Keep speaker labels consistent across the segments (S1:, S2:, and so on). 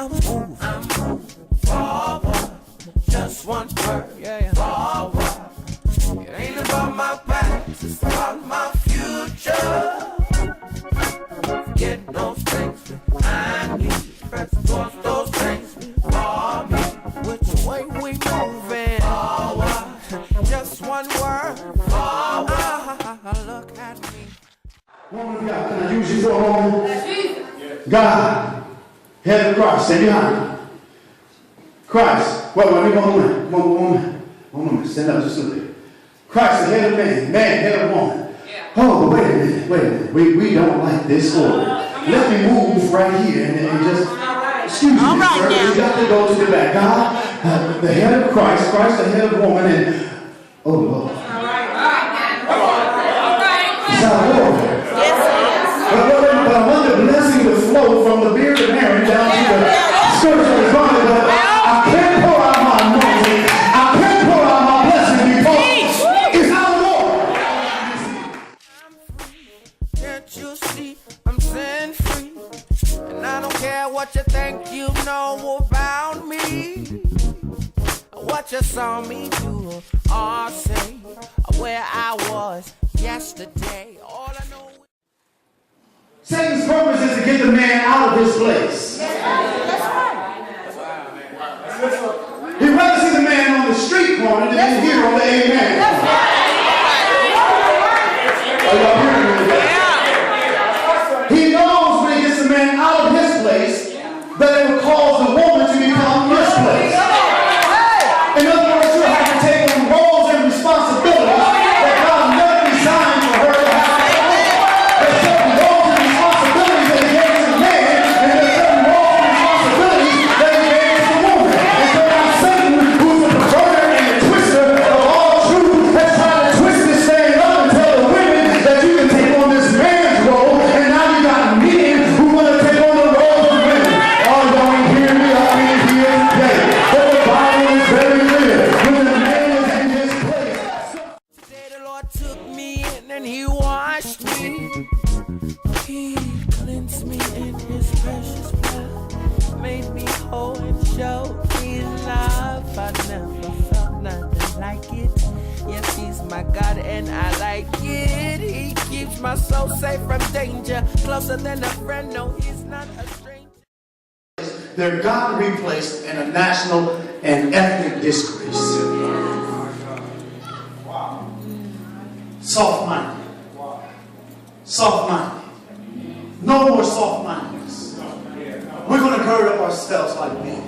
S1: I'm moving forward. Just one word, forward. It ain't about my past, it's about my future. Forget those things behind me. Press towards those things for me. Which way we moving? Forward. Just one word, forward. Look at me.
S2: Woman of God, can I use you for a moment? God, head of Christ, stay behind me. Christ, wait, one moment, stand up just a little bit. Christ, the head of man, man, head of woman. Oh, but wait a minute. We don't like this order. Let me move right here and just, excuse me, sir, we got to go to the back. God, the head of Christ, Christ, the head of woman, and, oh, Lord. It's our Lord. But I want the blessing to flow from the beard of Aaron down to the skirts of his garment, but I can't pour out my anointing. I can't pour out my blessing because it's our Lord.
S1: Can't you see I'm sin free? And I don't care what you think you know about me, what you saw me do or say, where I was yesterday. All I know.
S2: Satan's purpose is to get the man out of his place.
S3: That's right.
S2: He'd rather see the man on the street corner than here on the amen. Are y'all hearing me today? He knows when he gets the man out of his place that it will cause the woman to become misplaced. In other words, you'll have to take on roles and responsibilities that God never designed for her to have. There's certain roles and responsibilities that he gave to the man, and there's certain roles and responsibilities that he gave to the woman. And so now Satan, who's the perverter and the twister of all truth, has tried to twist this thing up and tell the women that you can take on this man's role, and now you got men who want to take on the role of women. Oh, y'all ain't hearing me up in here today. But the Bible is very clear. When the man is in his place.
S1: Today the Lord took me in and he washed me. He cleansed me in his precious blood, made me whole and showed me love. I never felt nothing like it. Yes, he's my God and I like it. He keeps my soul safe from danger, closer than a friend. No, he's not a stranger.
S2: They're God replaced in a national and ethnic disgrace. Soft-minded. Soft-minded. No more soft-mindedness. We're going to gird up ourselves like men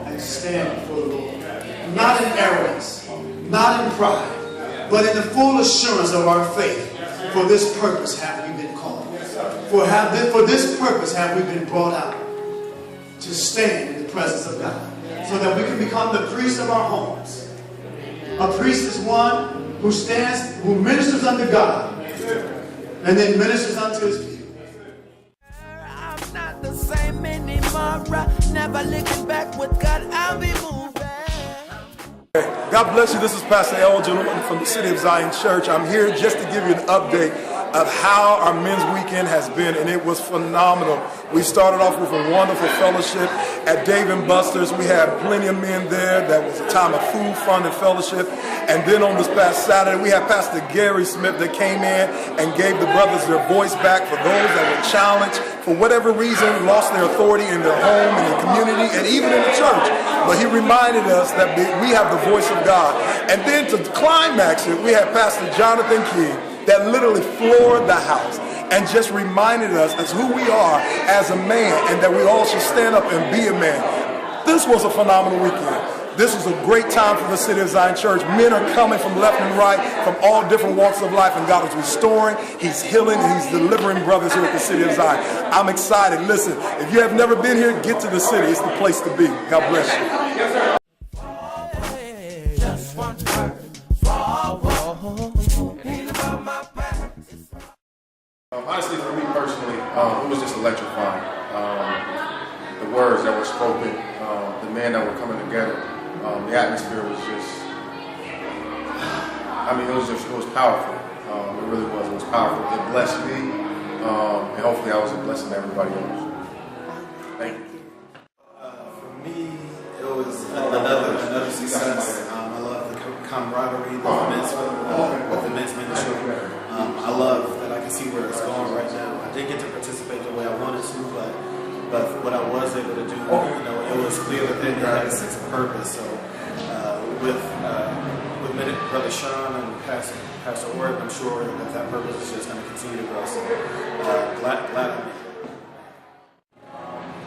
S2: and stand before the Lord. Not in arrogance, not in pride, but in the full assurance of our faith. For this purpose have we been called. For this purpose have we been brought out. To stand in the presence of God. So that we can become the priest of our homes. A priest is one who stands, who ministers unto God. And then ministers unto his people.
S1: I'm not the same anymore. Never looking back with God, I'll be moving.
S4: God bless you. This is Pastor L. Gentleman from the City of Zion Church. I'm here just to give you an update of how our men's weekend has been, and it was phenomenal. We started off with a wonderful fellowship at Dave & Buster's. We had plenty of men there. That was a time of food, fun, and fellowship. And then on this past Saturday, we had Pastor Gary Smith that came in and gave the brothers their voice back for those that were challenged, for whatever reason, lost their authority in their home, in the community, and even in the church. But he reminded us that we have the voice of God. And then to climax it, we had Pastor Jonathan King that literally floored the house and just reminded us as who we are as a man, and that we all should stand up and be a man. This was a phenomenal weekend. This is a great time for the City of Zion Church. Men are coming from left and right, from all different walks of life, and God is restoring, he's healing, and he's delivering brothers here at the City of Zion. I'm excited. Listen, if you have never been here, get to the city. It's the place to be. God bless you.
S1: Just one word, forward. Ain't about my past.
S5: Honestly, for me personally, it was just electrifying. The words that were spoken, the men that were coming together, the atmosphere was just, it was powerful. It really was. It was powerful. It blessed me, and hopefully I was a blessing to everybody else. Thank you.
S3: success. I love the camaraderie with the men's ministry. I love that I can see where it's going right now. I didn't get to participate the way I wanted to, but what I was able to do, it was clear that they had a sense of purpose. So with Brother Sean and Pastor Ward, I'm sure that purpose is just going to continue to grow. So glad I'm here.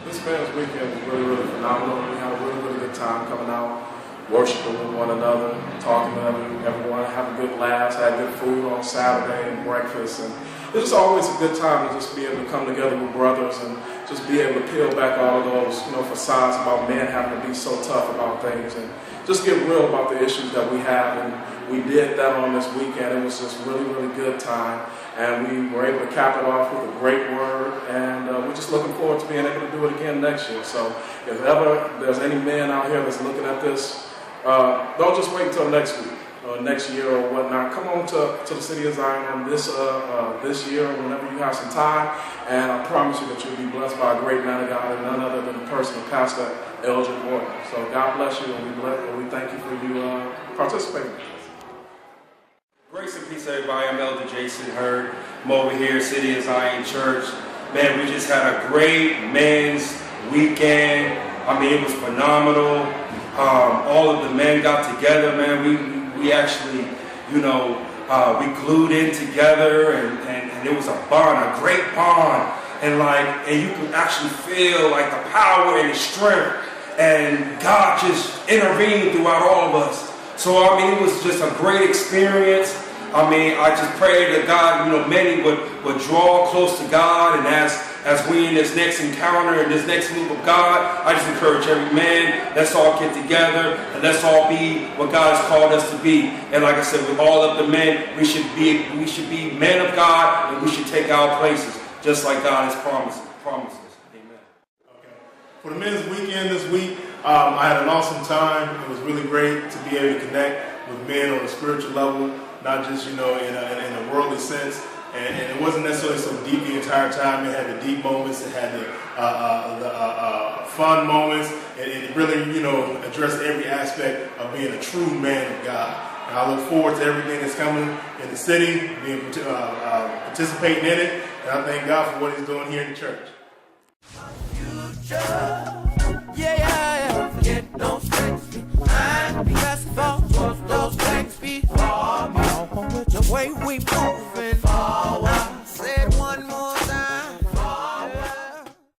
S5: This men's weekend was really, really phenomenal. We had a really, really good time coming out, worshiping with one another, talking to everyone, having good laughs, had good food on Saturday and breakfast. And it's just always a good time to just be able to come together with brothers and just be able to peel back all of those, facades about men having to be so tough about things and just get real about the issues that we have. And we did that on this weekend. It was just really, really good time. And we were able to cap it off with a great word. And we're just looking forward to being able to do it again next year. So if ever there's any men out here that's looking at this, don't just wait until next week or next year or whatnot. Come on to the City of Zion on this year or whenever you have some time. And I promise you that you'll be blessed by a great man of God and none other than the person of Pastor Elgin Morton. So God bless you and we thank you for you participating.
S6: Grace and peace, everybody. I'm Elder Jason Hurd. I'm over here, City of Zion Church. Man, we just had a great men's weekend. I mean, it was phenomenal. All of the men got together, man. We actually, we glued in together, and it was a bond, a great bond. And you could actually feel like the power and the strength, and God just intervened throughout all of us. So, I mean, it was just a great experience. I mean, I just pray that God, many would draw close to God. And as we in this next encounter and this next move of God, I just encourage every man, let's all get together and let's all be what God has called us to be. And like I said, with all of the men, we should be men of God, and we should take our places, just like God has promised us. Amen.
S4: Okay. For the men's weekend this week, I had an awesome time. It was really great to be able to connect with men on a spiritual level, not just, in a worldly sense. And it wasn't necessarily so deep the entire time. It had the deep moments. It had the fun moments. And it really, addressed every aspect of being a true man of God. And I look forward to everything that's coming in the city, participating in it. And I thank God for what he's doing here in the church.
S1: Forget those things behind me. Fast forward, those things before me. The way we move.